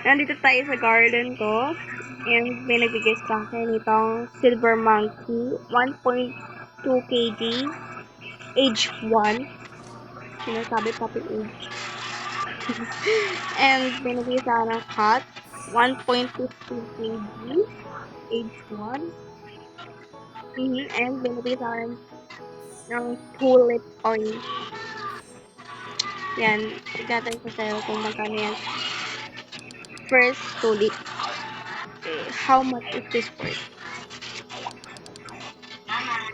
Nandito tayo sa garden ko. And may nagbigay sa akin itong silver monkey. 1.2 kg. Age 1. Sinasabi puppy age. And may nagbigay sa akin ng cat. 1.15 kg. Age 1. And may nagbigay sa akin ng tulip oil. Yan. Tigatan ko sa'yo kung magkano yan. First tulip. Okay, how much is this worth?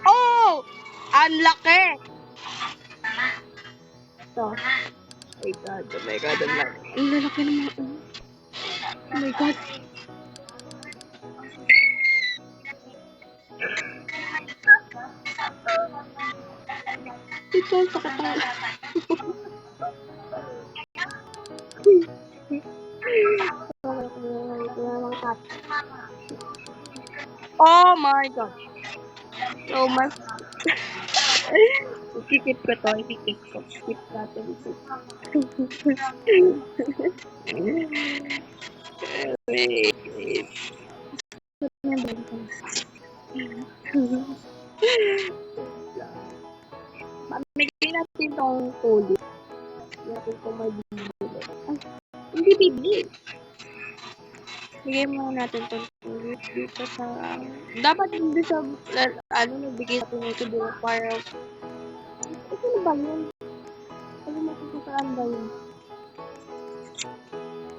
Oh! Ang laki! So, oh my god, ang laki. Ang lalaki naman. Oh my god. Ito, sakit na. Oh my god. So much. Ikikip ko to. Ikikip ko. Skip natin ito. Wait. Mamigay natin itong tulip. Natin itong mabibili. Ay, hindi bibili. Bigay muna natin itong tulip dito sa... Dapat hindi sa... nagbigay natin ito dito para... Ano ba yun? Ano matututaan ba yun?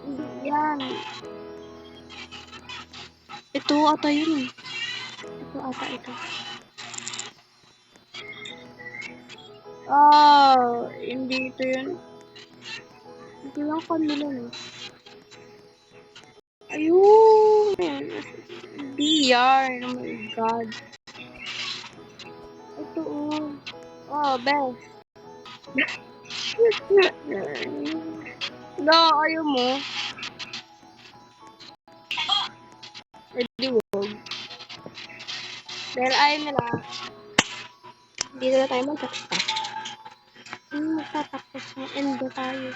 Hindi yan. Ito ata yun eh. Ito ata ito. Hindi ito yun. Ito lang kanila eh. Ayun! DR! Oh my god. Ito oh. Oh, best. No, ayaw mo. Hindi wag. Dahil ayaw nila. Hindi na tayo magkakita. Magtatapos ng endo tayo.